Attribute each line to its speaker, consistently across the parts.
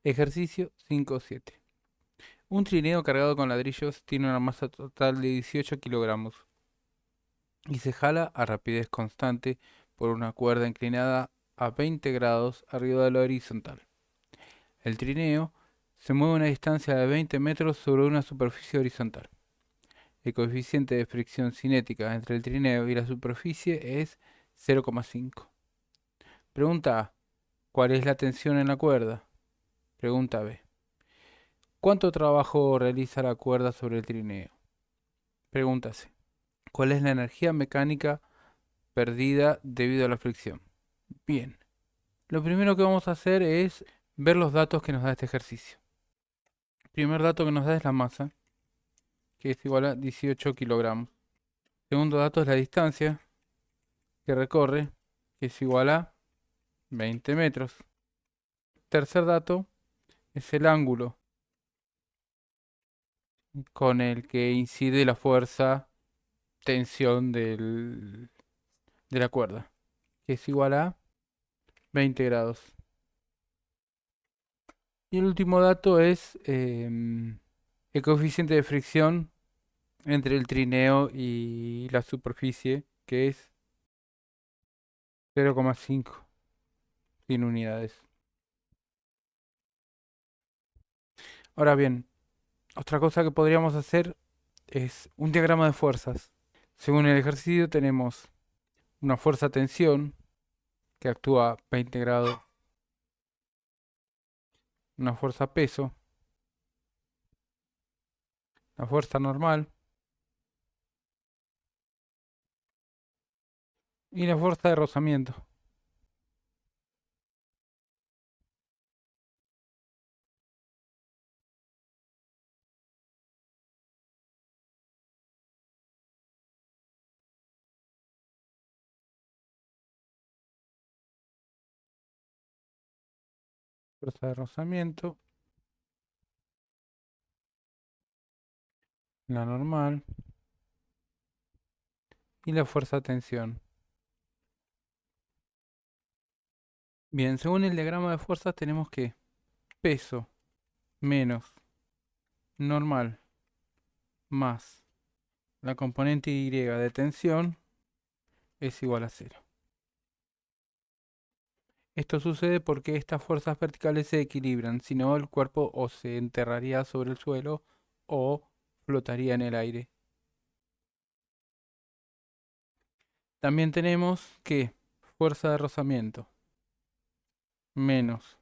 Speaker 1: Ejercicio 5.7. Un trineo cargado con ladrillos tiene una masa total de 18 kilogramos y se jala a rapidez constante por una cuerda inclinada a 20 grados arriba de la horizontal. El trineo se mueve a una distancia de 20 metros sobre una superficie horizontal. El coeficiente de fricción cinética entre el trineo y la superficie es 0,5. Pregunta A. ¿Cuál es la tensión en la cuerda? Pregunta B. ¿Cuánto trabajo realiza la cuerda sobre el trineo? Pregunta C. ¿Cuál es la energía mecánica perdida debido a la fricción? Bien, lo primero que vamos a hacer es ver los datos que nos da este ejercicio. El primer dato que nos da es la masa, que es igual a 18 kilogramos. El segundo dato es la distancia que recorre, que es igual a 20 metros. Tercer dato es el ángulo con el que incide la fuerza tensión de la cuerda, que es igual a 20 grados. Y el último dato es el coeficiente de fricción entre el trineo y la superficie, que es 0,5 sin unidades. Ahora bien, otra cosa que podríamos hacer es un diagrama de fuerzas. Según el ejercicio tenemos una fuerza tensión que actúa a 20 grados, una fuerza peso, la fuerza normal y la fuerza de rozamiento. Fuerza de rozamiento, la normal y la fuerza de tensión. Bien, según el diagrama de fuerzas tenemos que peso menos normal más la componente Y de tensión es igual a cero. Esto sucede porque estas fuerzas verticales se equilibran, si no el cuerpo o se enterraría sobre el suelo o flotaría en el aire. También tenemos que fuerza de rozamiento menos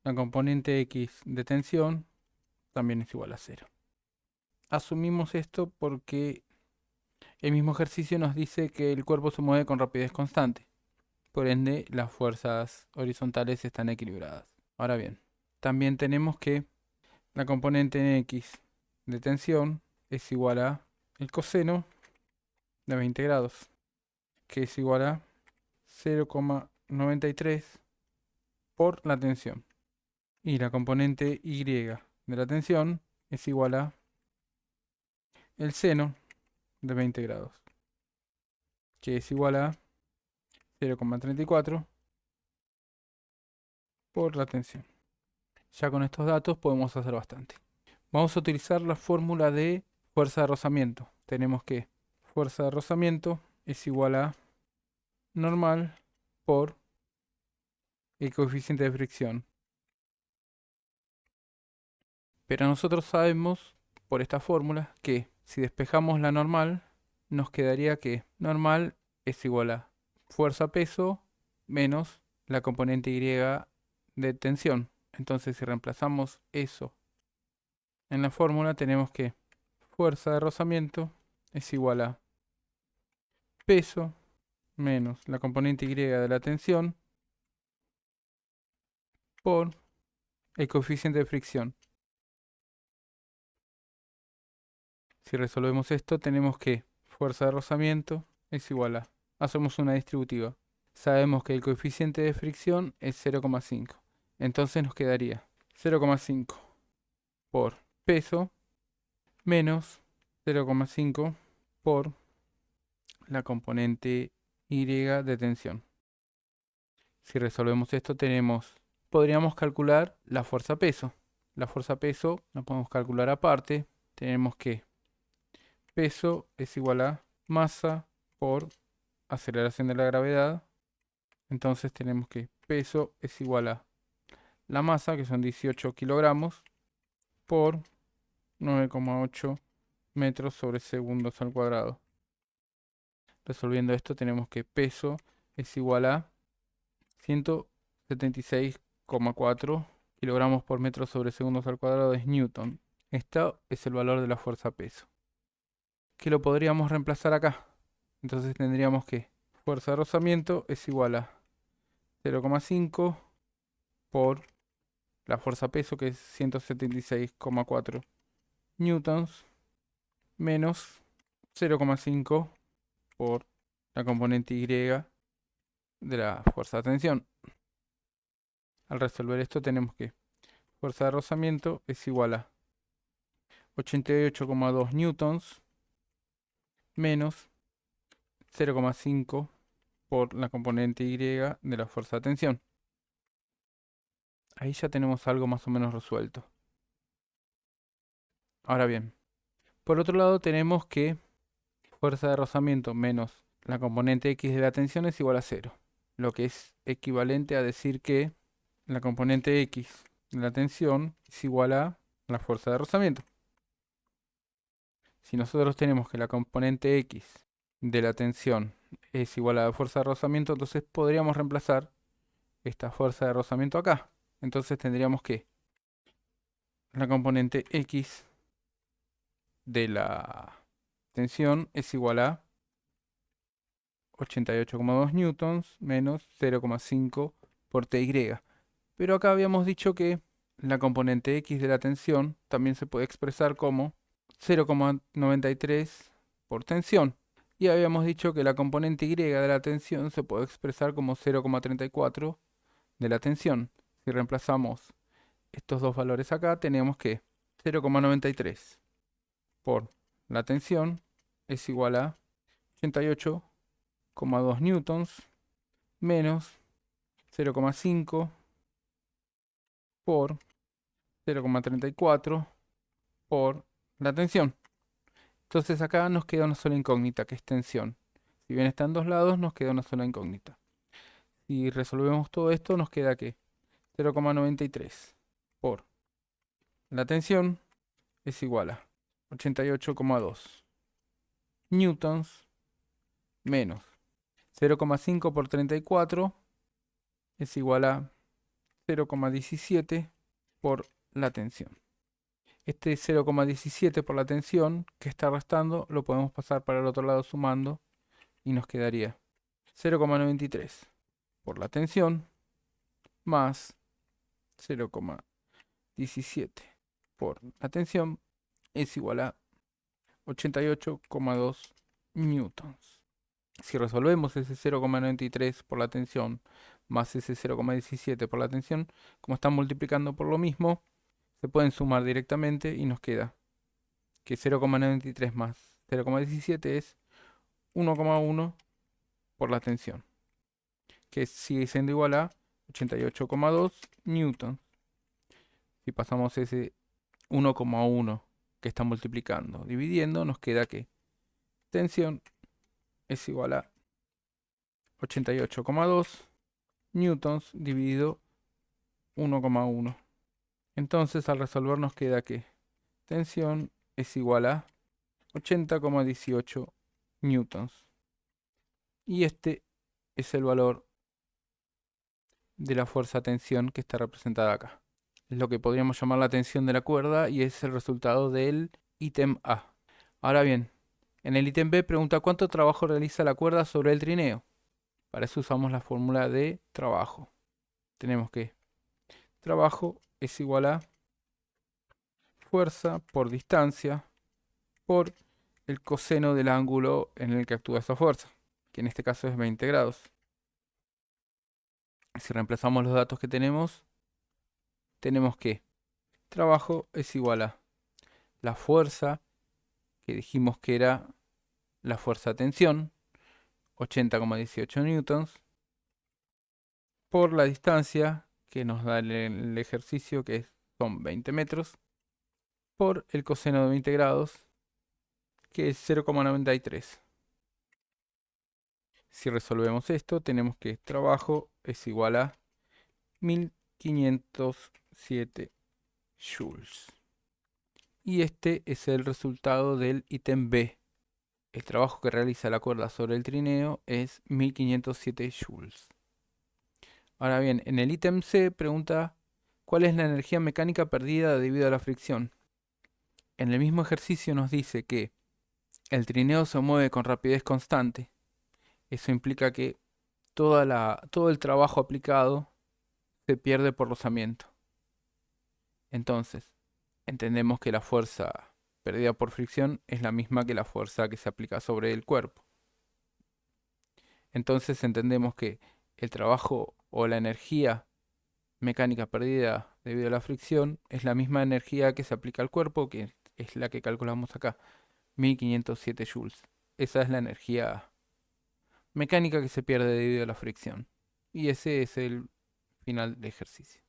Speaker 1: la componente X de tensión también es igual a cero. Asumimos esto porque el mismo ejercicio nos dice que el cuerpo se mueve con rapidez constante. Por ende, las fuerzas horizontales están equilibradas. Ahora bien, también tenemos que la componente en X de tensión es igual a el coseno de 20 grados, que es igual a 0,93 por la tensión. Y la componente Y de la tensión es igual a el seno de 20 grados, que es igual a 0,34 por la tensión. Ya con estos datos podemos hacer bastante. Vamos a utilizar la fórmula de fuerza de rozamiento. Tenemos que fuerza de rozamiento es igual a normal por el coeficiente de fricción. Pero nosotros sabemos por esta fórmula que si despejamos la normal, nos quedaría que normal es igual a fuerza peso menos la componente Y de tensión. Entonces si reemplazamos eso en la fórmula tenemos que fuerza de rozamiento es igual a peso menos la componente Y de la tensión por el coeficiente de fricción. Si resolvemos esto, tenemos que fuerza de rozamiento es igual a... Hacemos una distributiva. Sabemos que el coeficiente de fricción es 0,5. Entonces nos quedaría 0,5 por peso menos 0,5 por la componente Y de tensión. Si resolvemos esto, tenemos podríamos calcular la fuerza peso. La fuerza peso la podemos calcular aparte. Tenemos que peso es igual a masa por aceleración de la gravedad. Entonces tenemos que peso es igual a la masa, que son 18 kilogramos, por 9,8 metros sobre segundos al cuadrado. Resolviendo esto tenemos que peso es igual a 176,4 kilogramos por metro sobre segundos al cuadrado es newton. Esto es el valor de la fuerza peso, que lo podríamos reemplazar acá. Entonces tendríamos que fuerza de rozamiento es igual a 0,5 por la fuerza peso, que es 176,4 newtons, menos 0,5 por la componente Y de la fuerza de tensión. Al resolver esto tenemos que fuerza de rozamiento es igual a 88,2 newtons menos 0,5 por la componente Y de la fuerza de tensión. Ahí ya tenemos algo más o menos resuelto. Ahora bien, por otro lado tenemos que fuerza de rozamiento menos la componente X de la tensión es igual a 0, lo que es equivalente a decir que la componente X de la tensión es igual a la fuerza de rozamiento. Si nosotros tenemos que la componente X de la tensión es igual a la fuerza de rozamiento, entonces podríamos reemplazar esta fuerza de rozamiento acá. Entonces tendríamos que la componente X de la tensión es igual a 88,2 newtons menos 0,5 por TY. Pero acá habíamos dicho que la componente X de la tensión también se puede expresar como 0,93 por tensión. Y habíamos dicho que la componente Y de la tensión se puede expresar como 0,34 de la tensión. Si reemplazamos estos dos valores acá, tenemos que 0,93 por la tensión es igual a 88,2 newtons menos 0,5 por 0,34 por la tensión. Entonces acá nos queda una sola incógnita, que es tensión. Si bien está en dos lados, nos queda una sola incógnita. Si resolvemos todo esto, nos queda que 0,93 por la tensión es igual a 88,2 newtons menos 0,5 por 34 es igual a 0,17 por la tensión. Este 0,17 por la tensión que está restando lo podemos pasar para el otro lado sumando y nos quedaría 0,93 por la tensión más 0,17 por la tensión es igual a 88,2 newtons. Si resolvemos ese 0,93 por la tensión más ese 0,17 por la tensión, como están multiplicando por lo mismo, se pueden sumar directamente y nos queda que 0,93 más 0,17 es 1,1 por la tensión, que sigue siendo igual a 88,2 newtons. Si pasamos ese 1,1 que está multiplicando dividiendo, nos queda que tensión es igual a 88,2 newtons dividido 1,1. Entonces al resolver nos queda que tensión es igual a 80,18 newtons. Y este es el valor de la fuerza tensión que está representada acá. Es lo que podríamos llamar la tensión de la cuerda y es el resultado del ítem A. Ahora bien, en el ítem B pregunta cuánto trabajo realiza la cuerda sobre el trineo. Para eso usamos la fórmula de trabajo. Tenemos que trabajo es igual a fuerza por distancia por el coseno del ángulo en el que actúa esa fuerza, que en este caso es 20 grados. Si reemplazamos los datos que tenemos que trabajo es igual a la fuerza, que dijimos que era la fuerza de tensión, 80,18 newtons, por la distancia, que nos da el ejercicio, son 20 metros, por el coseno de 20 grados, que es 0,93. Si resolvemos esto, tenemos que trabajo es igual a 1507 joules. Y este es el resultado del ítem B. El trabajo que realiza la cuerda sobre el trineo es 1507 joules. Ahora bien, en el ítem C pregunta cuál es la energía mecánica perdida debido a la fricción. En el mismo ejercicio nos dice que el trineo se mueve con rapidez constante. Eso implica que todo el trabajo aplicado se pierde por rozamiento. Entonces, entendemos que la fuerza perdida por fricción es la misma que la fuerza que se aplica sobre el cuerpo. Entonces entendemos que el trabajo o la energía mecánica perdida debido a la fricción es la misma energía que se aplica al cuerpo, que es la que calculamos acá, 1507 joules. Esa es la energía mecánica que se pierde debido a la fricción. Y ese es el final del ejercicio.